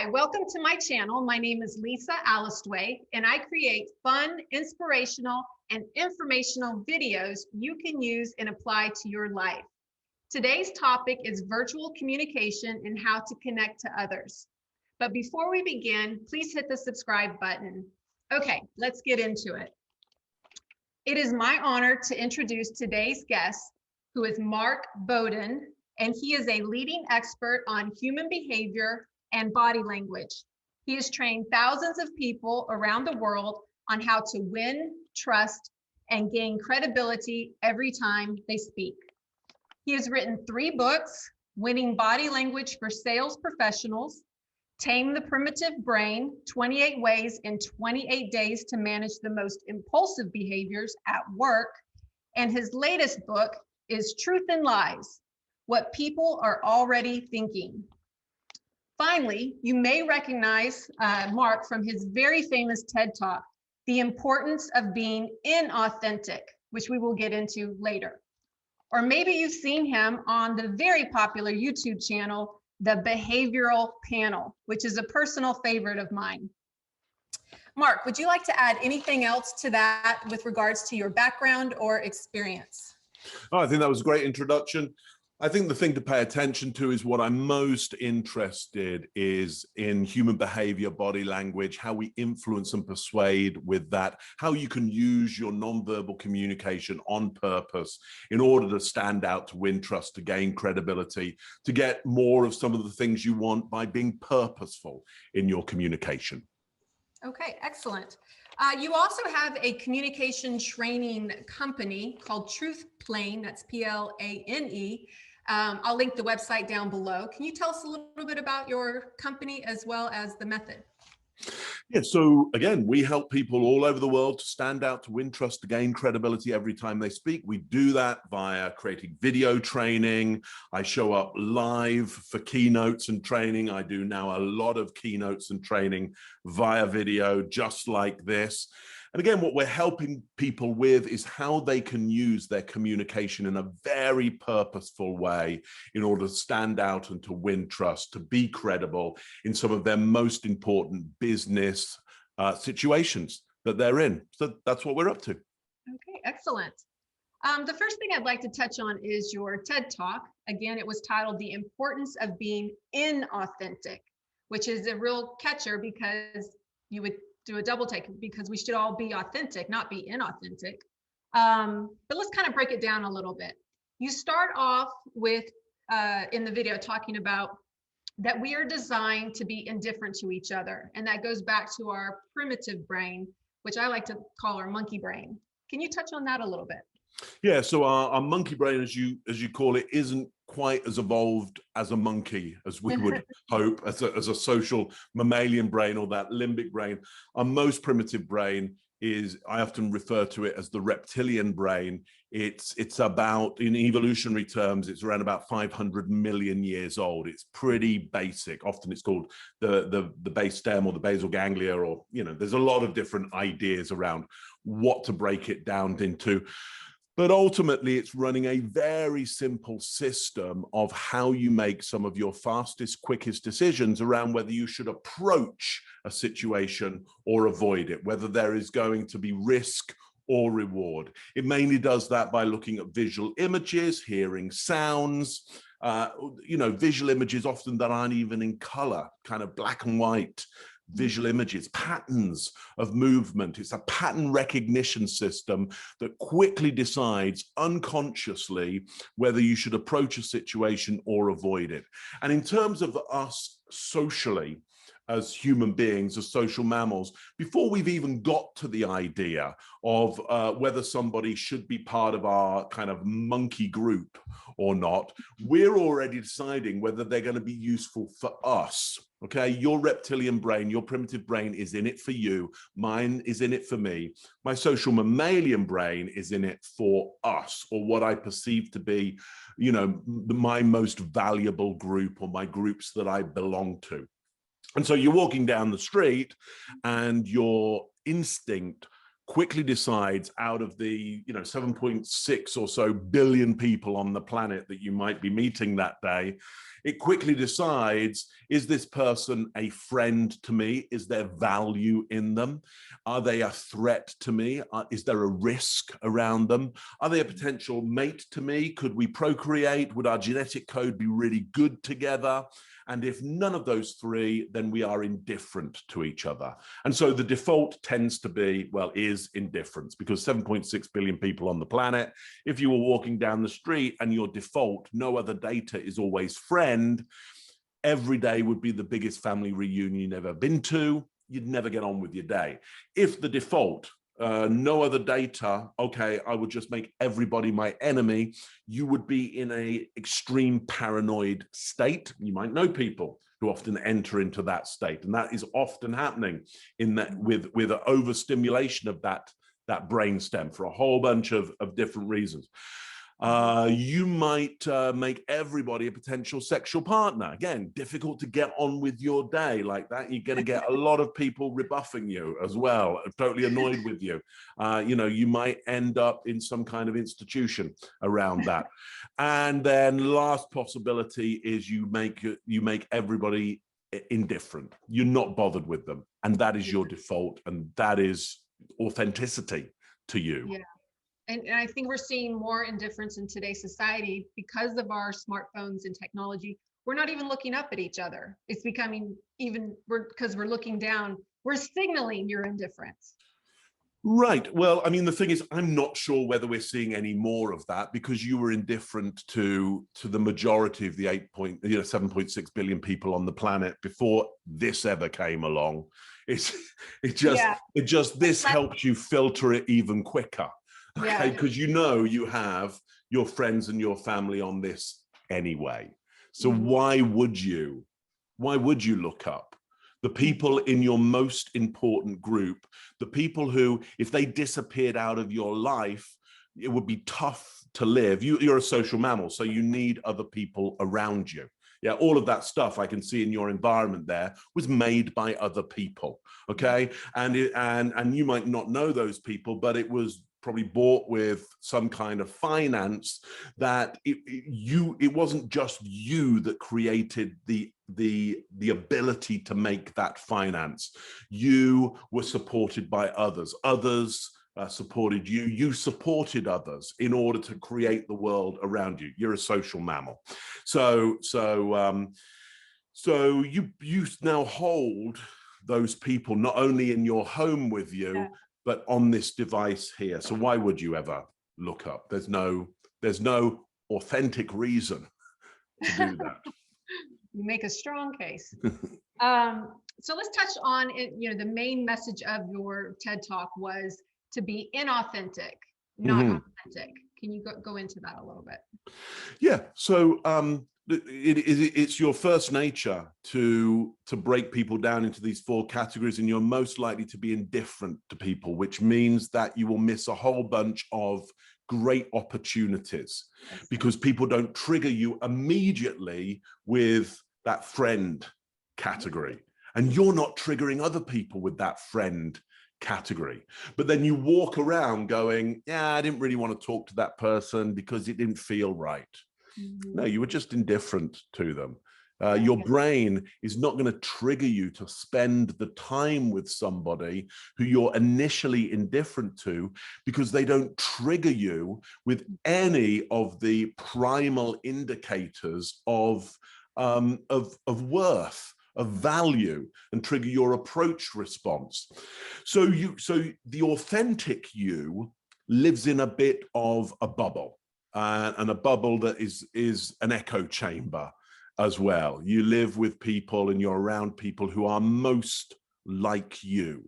Hi, welcome to my channel. My name is Lisa Alistway, and I create fun, inspirational, and informational videos you can use and apply to your life. Today's topic is virtual communication and how to connect to others. But before we begin, please hit the subscribe button. Okay, let's get into it. It is my honor to introduce today's guest, who is Mark Bowden, and he is a leading expert on human behavior and body language. He has trained thousands of people around the world on how to win, trust, and gain credibility every time they speak. He has written 3 books: Winning Body Language for Sales Professionals, Tame the Primitive Brain, 28 Ways in 28 Days to Manage the Most Impulsive Behaviors at Work, and his latest book is Truth and Lies: What People Are Already Thinking. Finally, you may recognize Mark from his very famous TED Talk, The Importance of Being Inauthentic, which we will get into later. Or maybe you've seen him on the very popular YouTube channel, The Behavioral Panel, which is a personal favorite of mine. Mark, would you like to add anything else to that with regards to your background or experience? Oh, I think that was a great introduction. I think the thing to pay attention to is what I'm most interested is in human behavior, body language, how we influence and persuade with that, how you can use your nonverbal communication on purpose in order to stand out, to win trust, to gain credibility, to get more of some of the things you want by being purposeful in your communication. Okay, excellent. You also have a communication training company called TRUTHPLANE, that's P-L-A-N-E. I'll link the website down below. Can you tell us a little bit about your company as well as the method? Yeah, so again, we help people all over the world to stand out, to win trust, to gain credibility every time they speak. We do that via creating video training. I show up live for keynotes and training. I do now a lot of keynotes and training via video, just like this. And again, what we're helping people with is how they can use their communication in a very purposeful way in order to stand out and to win trust, to be credible in some of their most important business situations that they're in. So that's what we're up to. Okay, excellent. The first thing I'd like to touch on is your TED Talk. Again, it was titled The Importance of Being Inauthentic, which is a real catcher because you would do a double take, because we should all be authentic, not be inauthentic. But let's kind of break it down a little bit. You start off with, in the video, talking about that we are designed to be indifferent to each other. And that goes back to our primitive brain, which I like to call our monkey brain. Can you touch on that a little bit? Yeah, so our monkey brain, as you call it, isn't quite as evolved as a monkey as we would hope, as a social mammalian brain or that limbic brain. Our most primitive brain is, I often refer to it as the reptilian brain. It's about, in evolutionary terms, it's around about 500 million years old. It's pretty basic. Often it's called the base stem or the basal ganglia, or, you know, there's a lot of different ideas around what to break it down into. But ultimately, it's running a very simple system of how you make some of your fastest, quickest decisions around whether you should approach a situation or avoid it, whether there is going to be risk or reward. It mainly does that by looking at visual images, hearing sounds, visual images often that aren't even in color, kind of black and white. Visual images, patterns of movement. It's a pattern recognition system that quickly decides unconsciously whether you should approach a situation or avoid it. And in terms of us socially, as human beings, as social mammals, before we've even got to the idea of whether somebody should be part of our kind of monkey group or not, we're already deciding whether they're going to be useful for us. Okay, your reptilian brain, your primitive brain is in it for you. Mine is in it for me. My social mammalian brain is in it for us, or what I perceive to be, you know, my most valuable group, or my groups that I belong to. And so you're walking down the street and your instinct quickly decides, out of the 7.6 or so billion people on the planet that you might be meeting that day, it quickly decides, is this person a friend to me? Is there value in them? Are they a threat to me? Is there a risk around them? Are they a potential mate to me? Could we procreate? Would our genetic code be really good together? And if none of those three, then we are indifferent to each other. And so the default tends to be, well, is indifference, because 7.6 billion people on the planet. If you were walking down the street and your default, no other data, is always friend, every day would be the biggest family reunion you've ever been to. You'd never get on with your day. If the default, no other data, okay, I would just make everybody my enemy, you would be in a extreme paranoid state. You might know people who often enter into that state, and that is often happening in that with an overstimulation of that brainstem for a whole bunch of different reasons. You might make everybody a potential sexual partner. Again, difficult to get on with your day like that. You're going to get a lot of people rebuffing you as well, totally annoyed with you. You might end up in some kind of institution around that. And then last possibility is you make everybody indifferent. You're not bothered with them. And that is your default. And that is authenticity to you. Yeah. And I think we're seeing more indifference in today's society because of our smartphones and technology. We're not even looking up at each other. It's becoming because we're looking down, we're signaling your indifference. Right. Well, I mean, the thing is, I'm not sure whether we're seeing any more of that, because you were indifferent to the majority of the 7.6 billion people on the planet before this ever came along. This helps you filter it even quicker. Okay, because you have your friends and your family on this anyway. So why would you look up the people in your most important group, the people who, if they disappeared out of your life, it would be tough to live. You're a social mammal, so you need other people around you. Yeah, all of that stuff I can see in your environment there was made by other people. Okay, and you might not know those people, but it was probably bought with some kind of finance that it wasn't just you that created the ability to make that finance. You were supported by others. Others supported you. You supported others in order to create the world around you. You're a social mammal. So you now hold those people not only in your home with you, but on this device here. So why would you ever look up? There's no authentic reason to do that. You make a strong case. So let's touch on it. The main message of your TED Talk was to be inauthentic, not authentic. Can you go into that a little bit? Yeah. So it's your first nature to break people down into these four categories, and you're most likely to be indifferent to people, which means that you will miss a whole bunch of great opportunities because people don't trigger you immediately with that friend category, and you're not triggering other people with that friend category. But then you walk around going, yeah, I didn't really want to talk to that person because it didn't feel right. No, you were just indifferent to them. Your brain is not going to trigger you to spend the time with somebody who you're initially indifferent to, because they don't trigger you with any of the primal indicators of worth, of value, and trigger your approach response. So the authentic you lives in a bit of a bubble. And a bubble that is an echo chamber as well. You live with people and you're around people who are most like you.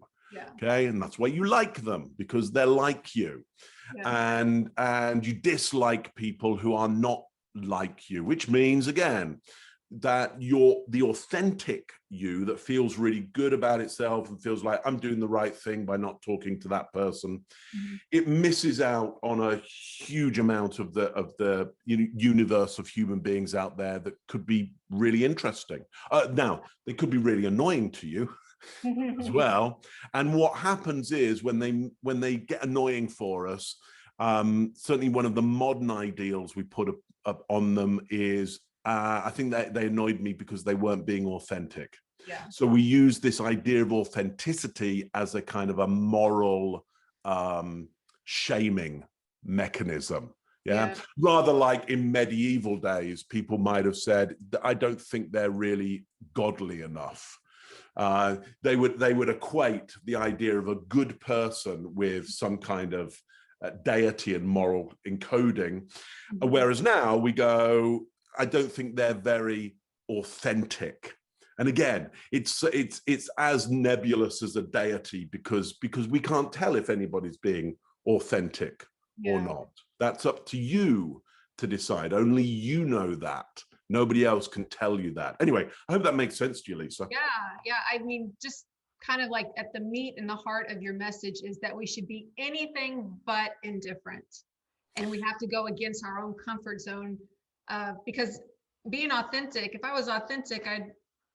Okay, and that's why you like them, because they're like you. And you dislike people who are not like you, which means, again, that the authentic you that feels really good about itself and feels like I'm doing the right thing by not talking to that person, it misses out on a huge amount of the universe of human beings out there that could be really interesting. Now, they could be really annoying to you, as well. And what happens is when they get annoying for us, certainly one of the modern ideals we put up on them is, I think that they annoyed me because they weren't being authentic. Yeah. So we use this idea of authenticity as a kind of a moral shaming mechanism. Yeah. Rather like in medieval days, people might have said, I don't think they're really godly enough. They would equate the idea of a good person with some kind of deity and moral encoding. Whereas now we go, I don't think they're very authentic. And again, it's as nebulous as a deity because we can't tell if anybody's being authentic or not. That's up to you to decide. Only you know that. Nobody else can tell you that. Anyway, I hope that makes sense to you, Lisa. Yeah. I mean, just kind of like at the meat and the heart of your message is that we should be anything but indifferent. And we have to go against our own comfort zone because being authentic, if I was authentic, I'd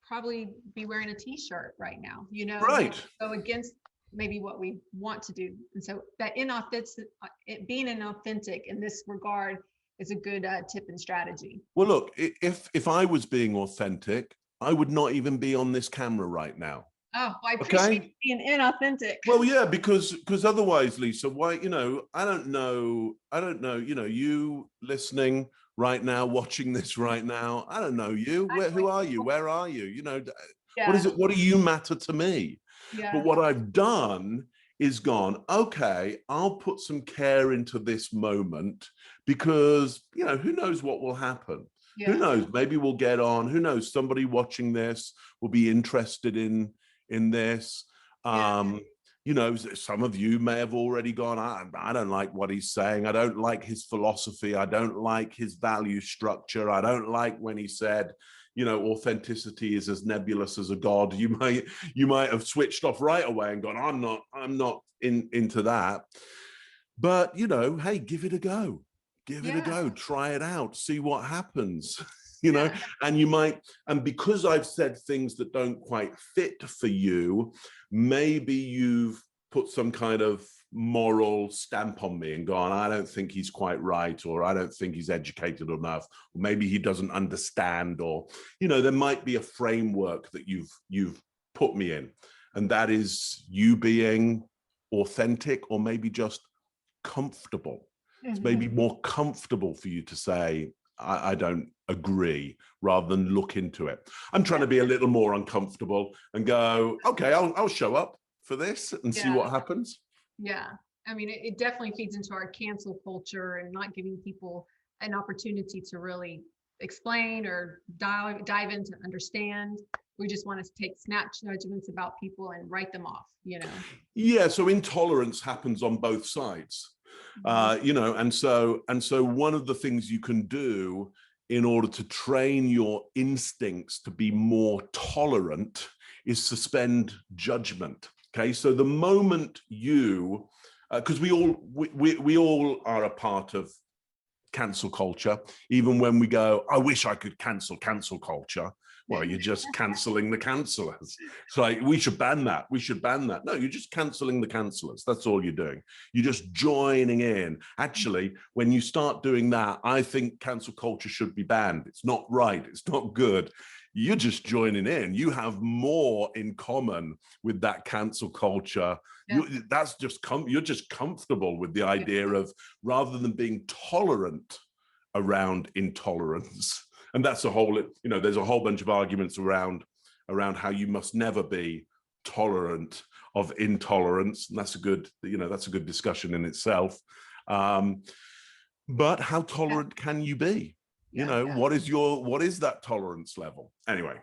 probably be wearing a t-shirt right now, you know, right? Go against maybe what we want to do. And so that being inauthentic in this regard is a good tip and strategy. Well, look, if I was being authentic, I would not even be on this camera right now. Oh, well, I appreciate being inauthentic. Well, yeah, because otherwise, Lisa, why, I don't know, you listening right now, watching this right now, I don't know you. Who are you? Where are you? What is it? What do you matter to me? Yeah. But what I've done is gone, okay, I'll put some care into this moment because, who knows what will happen? Yeah. Who knows? Maybe we'll get on. Who knows? Somebody watching this will be interested in this. Some of you may have already gone, I don't like what he's saying. I don't like his philosophy. I don't like his value structure. I don't like when he said, authenticity is as nebulous as a god. You might have switched off right away and gone, I'm not into that. But, hey, give it a go. Give it a go. Try it out. See what happens. And you might, and because I've said things that don't quite fit for you, maybe you've put some kind of moral stamp on me and gone, I don't think he's quite right, or I don't think he's educated enough, or maybe he doesn't understand, or, there might be a framework that you've put me in, and that is you being authentic, or maybe just comfortable. It's maybe more comfortable for you to say, I don't agree, rather than look into it. I'm trying to be a little more uncomfortable and go, okay, I'll show up for this and see what happens. Yeah. I mean, it definitely feeds into our cancel culture and not giving people an opportunity to really explain or dive in to understand. We just want to take snap judgments about people and write them off, Yeah. So intolerance happens on both sides. And so one of the things you can do in order to train your instincts to be more tolerant is suspend judgment. Okay, so the moment you, because we all are a part of cancel culture, even when we go, I wish I could cancel culture. Well, you're just canceling the cancelers. It's like, we should ban that. We should ban that. No, you're just canceling the cancelers. That's all you're doing. You're just joining in. Actually, when you start doing that, I think cancel culture should be banned. It's not right. It's not good. You're just joining in. You have more in common with that cancel culture. Yeah. You're just comfortable with the idea of, rather than being tolerant around intolerance. And that's a whole, there's a whole bunch of arguments around how you must never be tolerant of intolerance. And that's a good discussion in itself. But how tolerant can you be? What is that tolerance level? Anyway.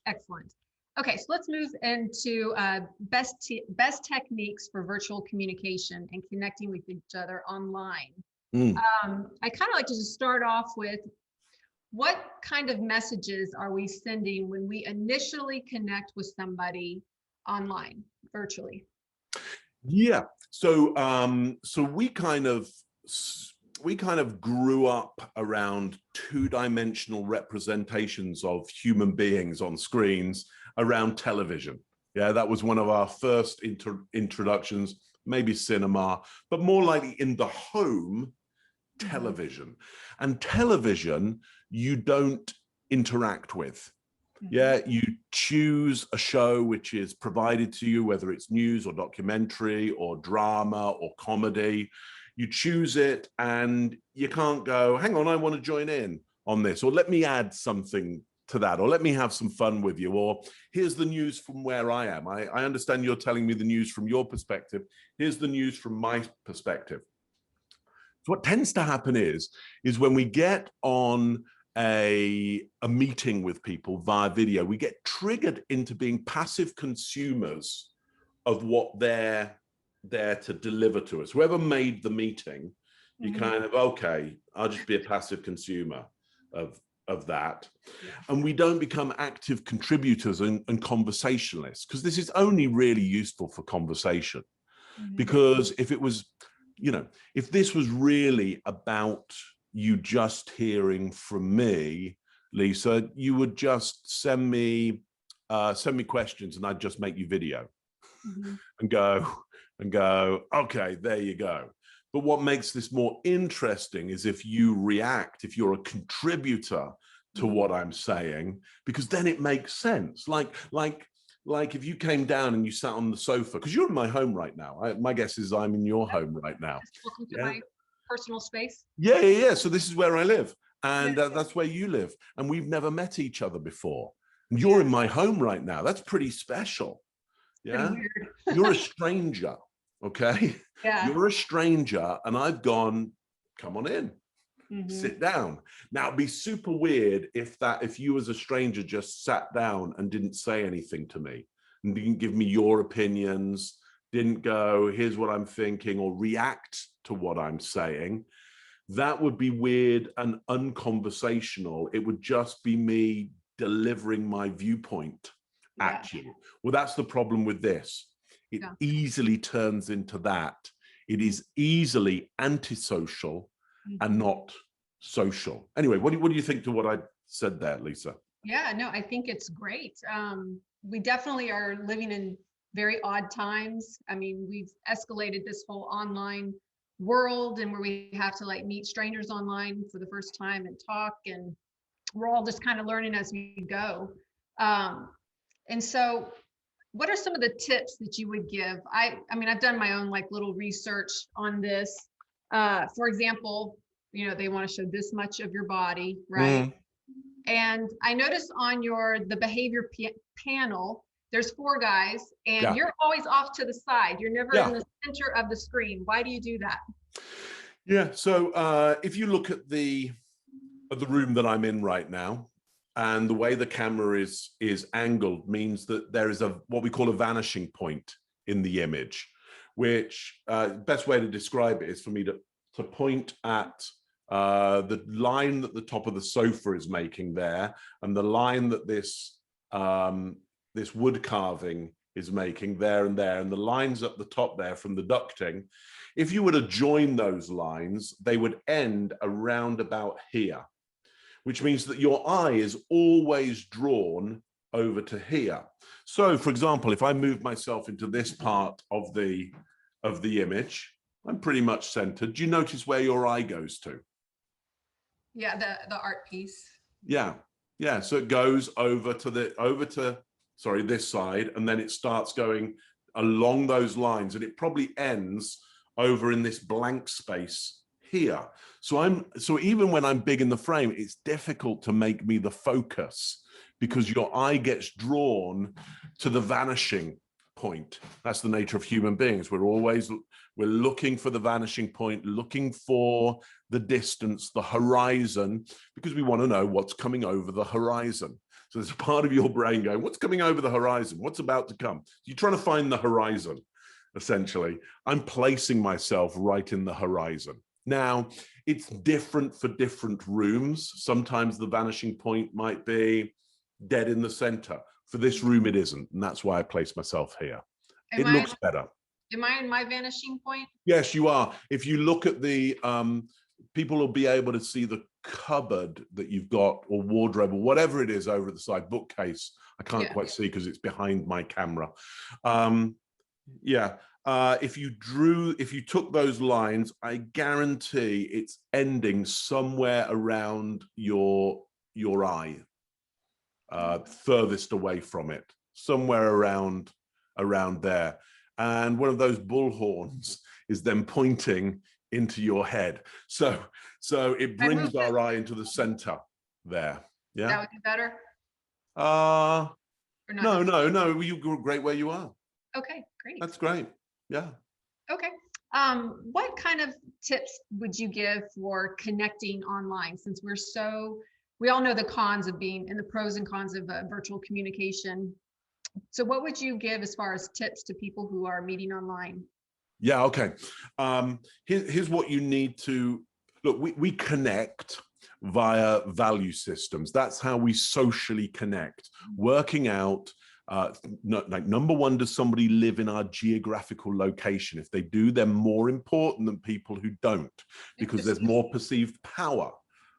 Excellent. Okay, so let's move into best techniques for virtual communication and connecting with each other online. I kind of like to just start off with, what kind of messages are we sending when we initially connect with somebody online, virtually? Yeah, so we kind of grew up around two-dimensional representations of human beings on screens around television. Yeah, that was one of our first introductions, maybe cinema, but more likely in the home, television. And television, you don't interact with. Yeah, you choose a show which is provided to you, whether it's news or documentary or drama or comedy. You choose it and you can't go, hang on, I want to join in on this, or let me add something to that, or let me have some fun with you, or here's the news from where I am. I understand you're telling me the news from your perspective. Here's the news from my perspective. So what tends to happen is when we get on a meeting with people via video, we get triggered into being passive consumers of what they're there to deliver to us. Whoever made the meeting, you kind of, okay, I'll just be a passive consumer of that. And we don't become active contributors and conversationalists, because this is only really useful for conversation. Because if it was, you know, if this was really about you just hearing from me, Lisa, you would just send me questions and I'd just make you video and go, okay, there you go. But what makes this more interesting is if you react, if you're a contributor to what I'm saying, because then it makes sense. Like if you came down and you sat on the sofa, because you're in my home right now. My guess is I'm in your home right now. Welcome to my personal space. Yeah. So this is where I live, and that's where you live, and we've never met each other before. And you're in my home right now. That's pretty special. Yeah, you're a stranger. Okay. Yeah. You're a stranger, and I've gone, come on in. Sit down. Now, it'd be super weird if you as a stranger just sat down and didn't say anything to me and didn't give me your opinions, didn't go, here's what I'm thinking, or react to what I'm saying. That would be weird and unconversational. It would just be me delivering my viewpoint at you. Well, that's the problem with this. It easily turns into that. It is easily antisocial and not social. Anyway, what do you think to what I said there, Lisa? Yeah, no, I think it's great. We definitely are living in very odd times. I mean, we've escalated this whole online world, and where we have to like meet strangers online for the first time and talk, and we're all just kind of learning as we go. And so what are some of the tips that you would give? I mean, I've done my own like little research on this. For example, you know, they want to show this much of your body, right? And I noticed on the behavior panel, there's 4 guys, and you're always off to the side. You're never in the center of the screen. Why do you do that? Yeah, so if you look at the room that I'm in right now, and the way the camera is angled means that there is what we call a vanishing point in the image, which best way to describe it is for me to point at the line that the top of the sofa is making there, and the line that this wood carving is making there and there, and the lines up the top there from the ducting. If you were to join those lines, they would end around about here, which means that your eye is always drawn over to here. So, for example, if I move myself into this part of the image, I'm pretty much centered. Do you notice where your eye goes to? Yeah, the art piece. Yeah. So it goes over to this side, and then it starts going along those lines, and it probably ends over in this blank space here. So even when I'm big in the frame, it's difficult to make me the focus, because your eye gets drawn to the vanishing point. That's the nature of human beings. We're looking for the vanishing point, looking for the distance, the horizon, because we want to know what's coming over the horizon. So there's a part of your brain going, what's coming over the horizon? What's about to come? You're trying to find the horizon, essentially. I'm placing myself right in the horizon. Now, it's different for different rooms. Sometimes the vanishing point might be dead in the center. For this room, it isn't, and that's why I place myself here. It looks better. Am I in my vanishing point? Yes, you are. If you look at the people will be able to see the cupboard that you've got, or wardrobe, or whatever it is over at the side, bookcase. I can't quite see because it's behind my camera. If you took those lines, I guarantee it's ending somewhere around your eye, furthest away from it, somewhere around there. And one of those bull horns is then pointing into your head. So it brings our eye into the center there. Yeah. That would be better? No, you're great where you are. Okay, great. That's great. Yeah. Okay. What kind of tips would you give for connecting online, since we all know the cons of being, and the pros and cons of virtual communication. So what would you give as far as tips to people who are meeting online? Yeah, okay. Here's what you need to look. We connect via value systems. That's how we socially connect. Working out, like, number one, does somebody live in our geographical location? If they do, they're more important than people who don't, because there's more perceived power.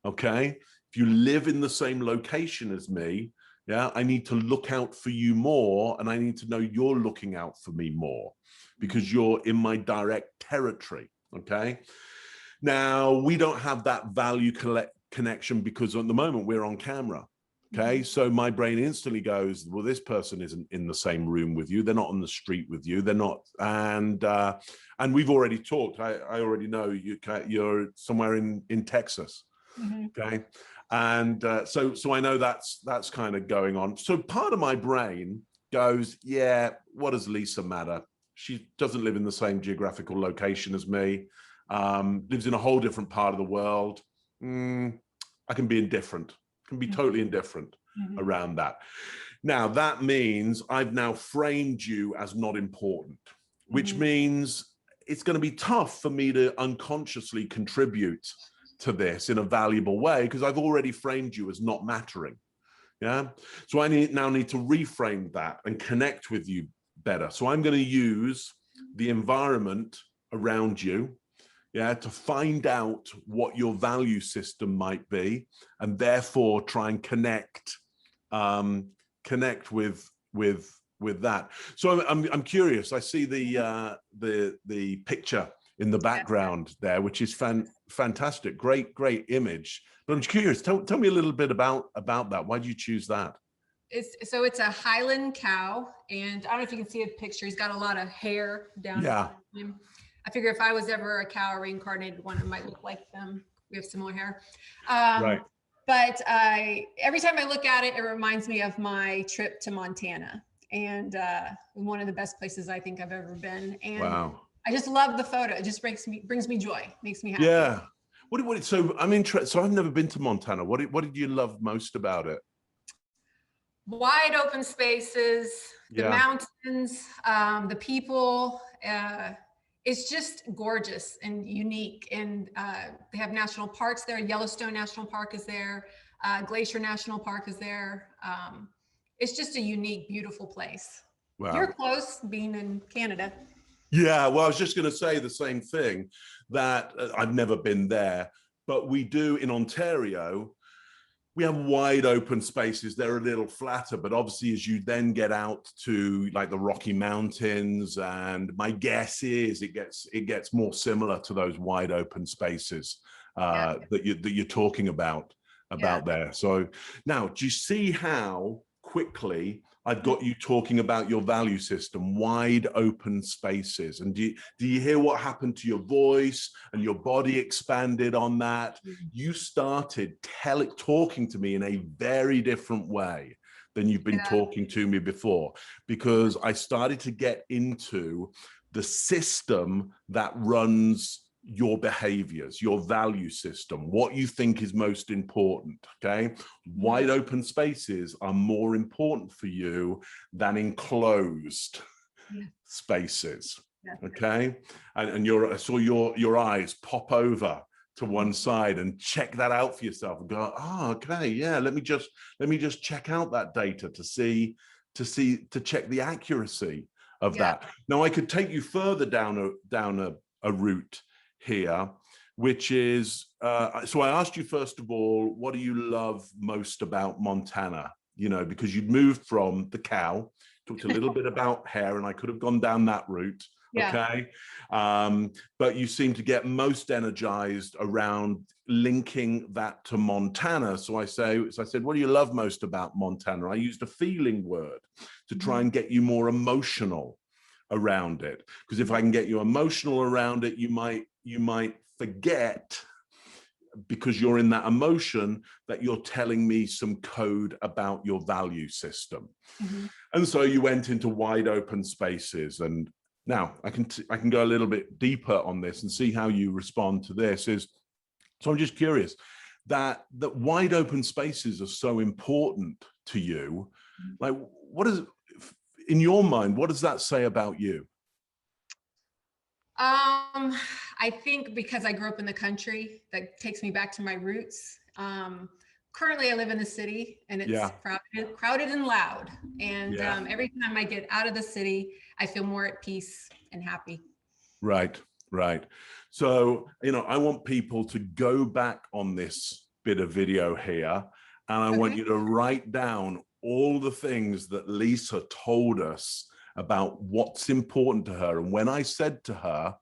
Okay. If you live in the same location as me, yeah, I need to look out for you more, and I need to know you're looking out for me more, because you're in my direct territory. Okay. Now, we don't have that value connection because at the moment we're on camera. Okay. So my brain instantly goes, well, this person isn't in the same room with you. They're not on the street with you. They're not. And we've already talked. I already know you're somewhere in Texas. Okay. And so I know that's kind of going on. So part of my brain goes, yeah, what does Lisa matter? She doesn't live in the same geographical location as me, lives in a whole different part of the world. I can be indifferent, can be totally indifferent around that. Now, that means I've now framed you as not important, which means it's going to be tough for me to unconsciously contribute to this in a valuable way, because I've already framed you as not mattering. Yeah. So I now need to reframe that and connect with you better. So I'm going to use the environment around you, yeah, to find out what your value system might be, and therefore try and connect with that. So I'm curious. I see the picture in the background there, which is fantastic. Great image. But I'm curious, tell me a little bit about that. Why did you choose that? It's a Highland cow, and I don't know if you can see a picture. He's got a lot of hair down. Yeah. Him. I figure if I was ever a cow, a reincarnated one, it might look like them. We have similar hair. Right. But every time I look at it, it reminds me of my trip to Montana, and one of the best places I think I've ever been. And wow. I just love the photo. It just brings me joy, makes me happy. Yeah. So I'm interested. So I've never been to Montana. What did you love most about it? Wide open spaces, the mountains, the people. It's just gorgeous and unique. And they have national parks there. Yellowstone National Park is there. Glacier National Park is there. It's just a unique, beautiful place. Wow. You're close, being in Canada. Yeah, well, I was just going to say the same thing, that I've never been there, but we do in Ontario. We have wide open spaces. They're a little flatter, but obviously as you then get out to like the Rocky Mountains, and my guess is it gets more similar to those wide open spaces that you're talking about there. So now, do you see how quickly I've got you talking about your value system, wide open spaces? And do you hear what happened to your voice, and your body expanded on that? You started talking to me in a very different way than you've been talking to me before, because I started to get into the system that runs your behaviors, your value system, what you think is most important. Okay. Wide open spaces are more important for you than enclosed spaces. Okay. And I saw your eyes pop over to one side and check that out for yourself and go, oh, okay, yeah, let me just check out that data to check the accuracy of that. Now I could take you further down a route here, which is, so I asked you, first of all, what do you love most about Montana? You know, because you'd moved from the cow, talked a little bit about hair, and I could have gone down that route. Yeah. Okay. But you seem to get most energized around linking that to Montana. So I said, what do you love most about Montana? I used a feeling word to try and get you more emotional around it. Because if I can get you emotional around it, you might forget, because you're in that emotion, that you're telling me some code about your value system. And so you went into wide open spaces. And now I can go a little bit deeper on this and see how you respond to this. So I'm just curious that wide open spaces are so important to you. Like, what is, in your mind, what does that say about you? I think because I grew up in the country, that takes me back to my roots. Currently I live in the city, and it's crowded and loud. And every time I get out of the city, I feel more at peace and happy. Right. So, you know, I want people to go back on this bit of video here, and I want you to write down all the things that Lisa told us about what's important to her. And when I said to her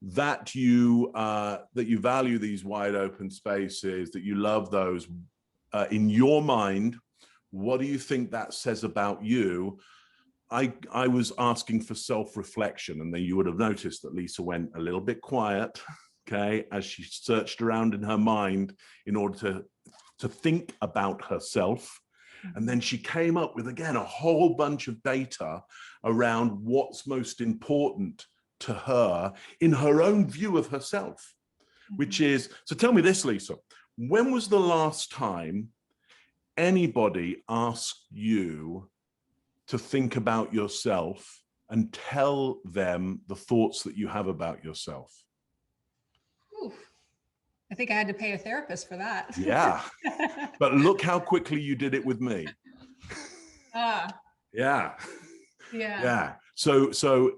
that you value these wide open spaces, that you love those, in your mind, what do you think that says about you? I was asking for self-reflection, and then you would have noticed that Lisa went a little bit quiet, okay, as she searched around in her mind in order to think about herself. And then she came up with, again, a whole bunch of data around what's most important to her in her own view of herself, which is, so tell me this, Lisa, when was the last time anybody asked you to think about yourself and tell them the thoughts that you have about yourself? Ooh, I think I had to pay a therapist for that. Yeah, but look how quickly you did it with me. Yeah. So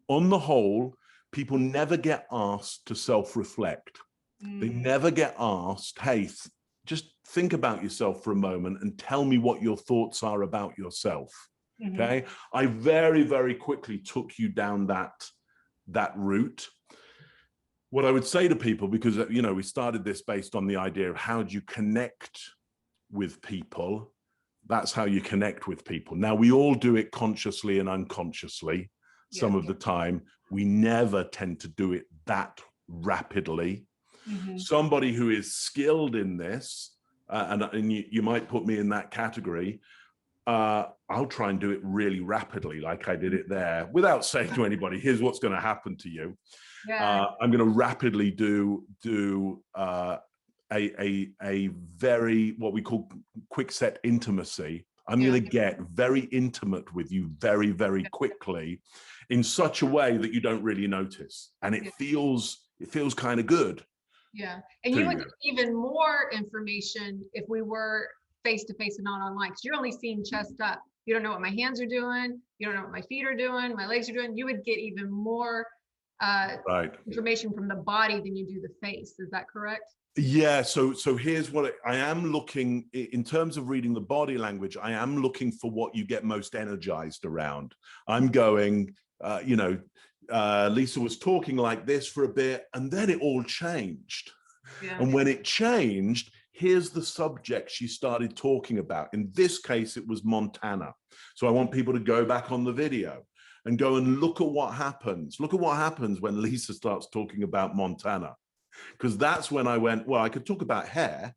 on the whole, people never get asked to self-reflect. They never get asked, hey, just think about yourself for a moment and tell me what your thoughts are about yourself. Okay. I very, very quickly took you down that route. What I would say to people, because, you know, we started this based on the idea of how do you connect with people? That's how you connect with people. Now, we all do it consciously and unconsciously some of the time. We never tend to do it that rapidly. Somebody who is skilled in this, and you might put me in that category, I'll try and do it really rapidly, like I did it there, without saying to anybody, here's what's going to happen to you. I'm going to rapidly do a very, what we call quick set intimacy. I'm going to get very intimate with you very, very quickly in such a way that you don't really notice. And it feels kind of good. Yeah. And you would get even more information if we were face to face and not online, because you're only seeing chest up. You don't know what my hands are doing. You don't know what my feet are doing, my legs are doing. You would get even more information from the body than you do the face. Is that correct? Yeah, so here's what I am looking, in terms of reading the body language, I am looking for what you get most energized around. I'm going, Lisa was talking like this for a bit, and then it all changed. And when it changed, here's the subject she started talking about. In this case, it was Montana. So I want people to go back on the video and go and look at what happens. Look at what happens when Lisa starts talking about Montana. Because that's when I went, well, I could talk about hair.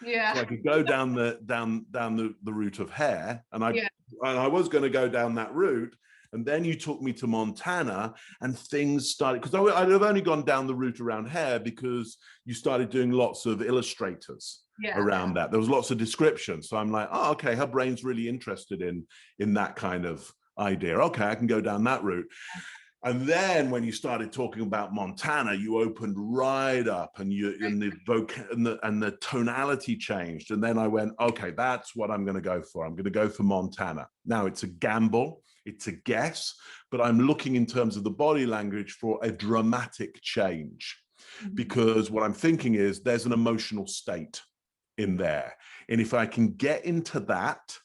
So I could go down the route of hair, and I was going to go down that route, and then you took me to Montana, and things started, because I'd have only gone down the route around hair because you started doing lots of illustrators around that. There was lots of descriptions, so I'm like, oh, okay, her brain's really interested in that kind of idea. Okay, I can go down that route. And then when you started talking about Montana, you opened right up, and the tonality changed. And then I went, okay, that's what I'm going to go for. I'm going to go for Montana. Now, it's a gamble, it's a guess, but I'm looking in terms of the body language for a dramatic change. because what I'm thinking is there's an emotional state in there. And if I can get into that,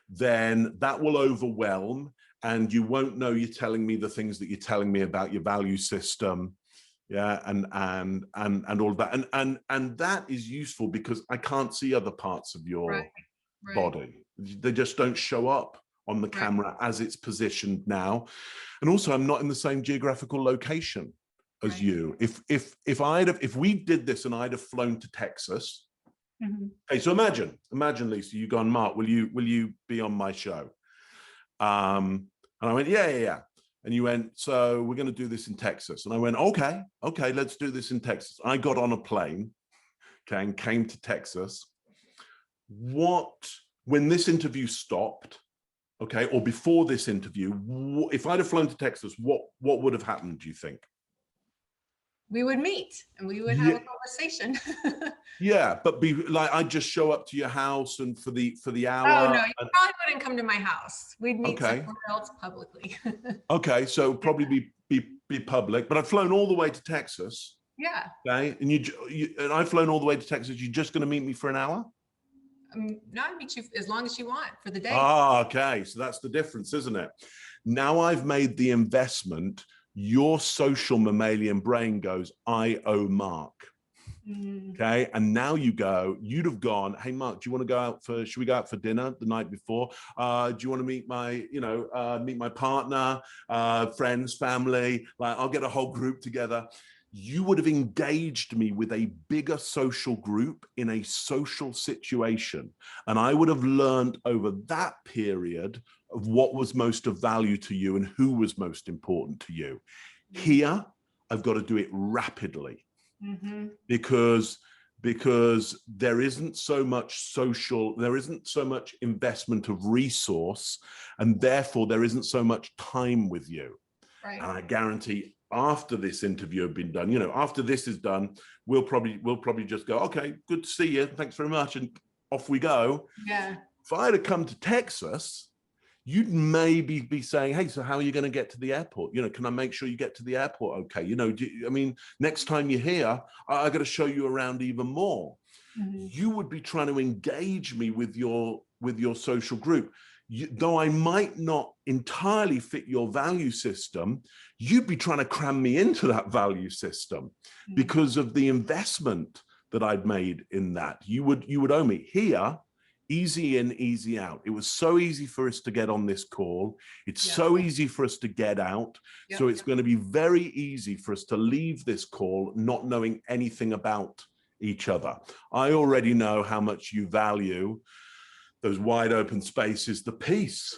then that will overwhelm, and you won't know you're telling me the things that you're telling me about your value system. Yeah, and all of that. And that is useful because I can't see other parts of your body. They just don't show up on the camera as it's positioned now. And also, I'm not in the same geographical location as you. If we did this and I'd have flown to Texas. Okay, so imagine, Lisa, you gone, Mark, will you be on my show? And I went, yeah. And you went, so we're going to do this in Texas. And I went, okay, let's do this in Texas. I got on a plane, okay, and came to Texas. When this interview stopped, okay, or before this interview, if I'd have flown to Texas, what would have happened, do you think? We would meet and we would have a conversation. Yeah, but I'd just show up to your house and for the hour. Oh no, you probably wouldn't come to my house. We'd meet somewhere else publicly. Okay, so probably be public, but I've flown all the way to Texas. Yeah. Okay, and I've flown all the way to Texas. You're just going to meet me for an hour? No, I'd meet you as long as you want for the day. Ah, okay, so that's the difference, isn't it? Now I've made the investment. Your social mammalian brain goes, I owe Mark. Okay, and now you'd have gone, hey Mark, do you want to go out should we go out for dinner the night before? Do you want to meet my partner, friends, family? Like, I'll get a whole group together. You would have engaged me with a bigger social group in a social situation, and I would have learned over that period of what was most of value to you and who was most important to you. Here, I've got to do it rapidly. Because there isn't so much investment of resource, and therefore there isn't so much time with you. And I guarantee after this interview had been done, after this is done, we'll probably just go, okay, good to see you, thanks very much, and off we go. Yeah. If I had come to Texas, you'd maybe be saying, hey, so how are you going to get to the airport? Can I make sure you get to the airport okay? Next time you're here, I got to show you around even more. You would be trying to engage me with your social group. Though I might not entirely fit your value system, you'd be trying to cram me into that value system because of the investment that I'd made in that. You would owe me. Here, easy in, easy out. It was so easy for us to get on this call. It's so easy for us to get out. So it's going to be very easy for us to leave this call not knowing anything about each other. I already know how much you value those wide open spaces, the peace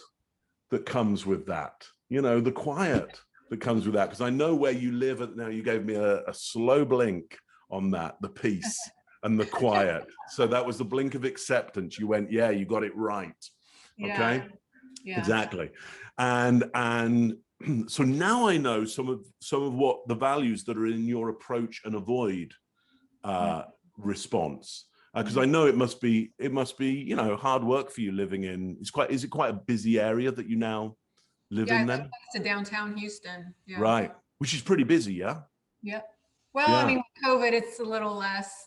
that comes with that, the quiet that comes with that, because I know where you live. Now you gave me a slow blink on that, the peace and the quiet. So that was the blink of acceptance. You went, yeah, you got it right. Okay. Yeah. Exactly. And so now I know some of what the values that are in your approach and avoid response. Because I know it must be hard work for you living in. Is it quite a busy area that you now live in then? Yeah, to downtown Houston. Yeah. Right, which is pretty busy, yeah. Yep. Well, I mean, with COVID, it's a little less,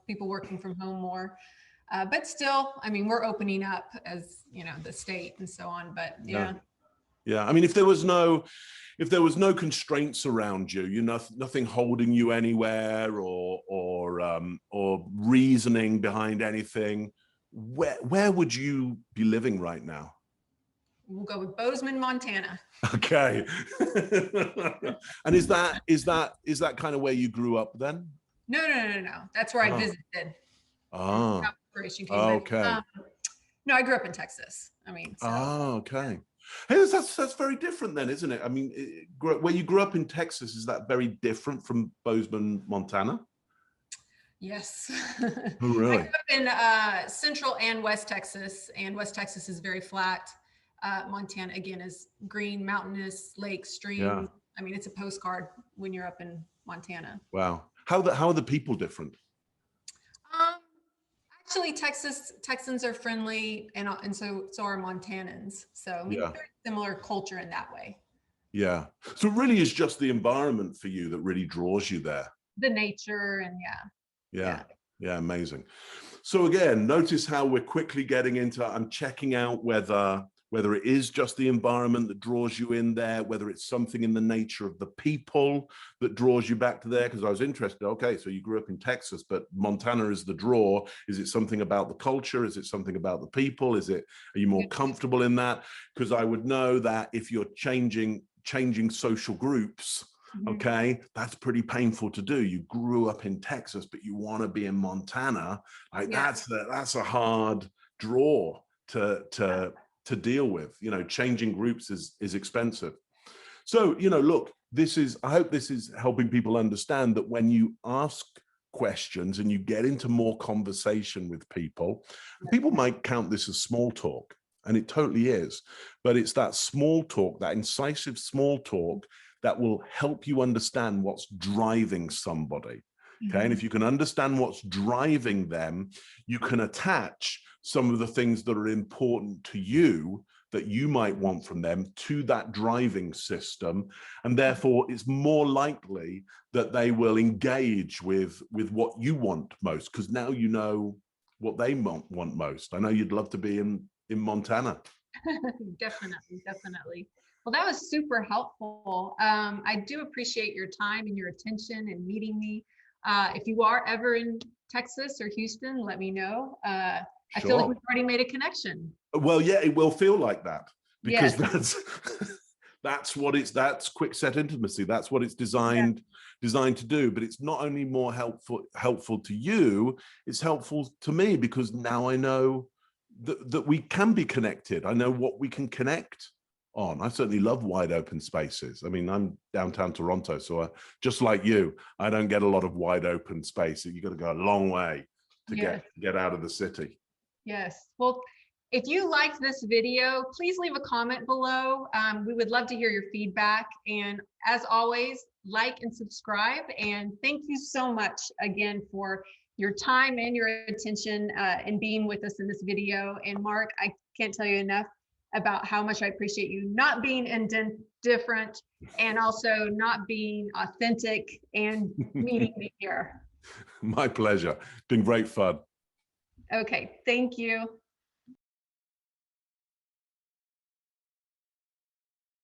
people working from home more. But still, I mean, we're opening up as, the state and so on. But yeah. I mean, if there was no constraints around you, nothing holding you anywhere or reasoning behind anything, where would you be living right now? We'll go with Bozeman, Montana. Okay. And is that kind of where you grew up then? No. That's where I visited. Oh. Okay. No, I grew up in Texas. I mean. So. Oh, okay. Hey, that's very different then, isn't it? I mean, where you grew up in Texas, is that very different from Bozeman, Montana? Yes. Oh, really? I grew up in Central and West Texas, and West Texas is very flat. Montana, again, is green, mountainous, lakes, streams. Yeah. I mean, it's a postcard when you're up in Montana. Wow. How are the people different? Actually, Texans are friendly, and so are Montanans. So I mean, very similar culture in that way. Yeah. So it really is just the environment for you that really draws you there. the nature and yeah, amazing. So again, notice how we're quickly getting into, I'm checking out whether it is just the environment that draws you in there, whether it's something in the nature of the people that draws you back to there, because I was interested, okay, so you grew up in Texas, but Montana is the draw. Is it something about the culture? Is it something about the people? Are you more comfortable in that? Because I would know that if you're changing social groups, okay, that's pretty painful to do. You grew up in Texas, but you want to be in Montana. Like that's a hard draw to deal with. You know, changing groups is expensive. So, you know, look, I hope this is helping people understand that when you ask questions and you get into more conversation with people, people might count this as small talk, and it totally is, but it's that small talk, that incisive small talk that will help you understand what's driving somebody. Okay. And if you can understand what's driving them, you can attach some of the things that are important to you that you might want from them to that driving system. And therefore it's more likely that they will engage with what you want most, because now you know what they want most. I know you'd love to be in Montana. Definitely. Well, that was super helpful. I do appreciate your time and your attention and meeting me. If you are ever in Texas or Houston, let me know. I feel like we've already made a connection. Well, yeah, it will feel like that, because that's quick set intimacy. That's what it's designed to do. But it's not only more helpful to you, it's helpful to me, because now I know that we can be connected. I know what we can connect on. I certainly love wide open spaces. I mean, I'm downtown Toronto, so just like you, I don't get a lot of wide open space. You got to go a long way to get out of the city. Yes. Well, if you liked this video, please leave a comment below. We would love to hear your feedback. And as always, like and subscribe. And thank you so much again for your time and your attention and being with us in this video. And Mark, I can't tell you enough about how much I appreciate you not being indifferent and also not being authentic and meeting me here. My pleasure. Been great fun. Okay, thank you.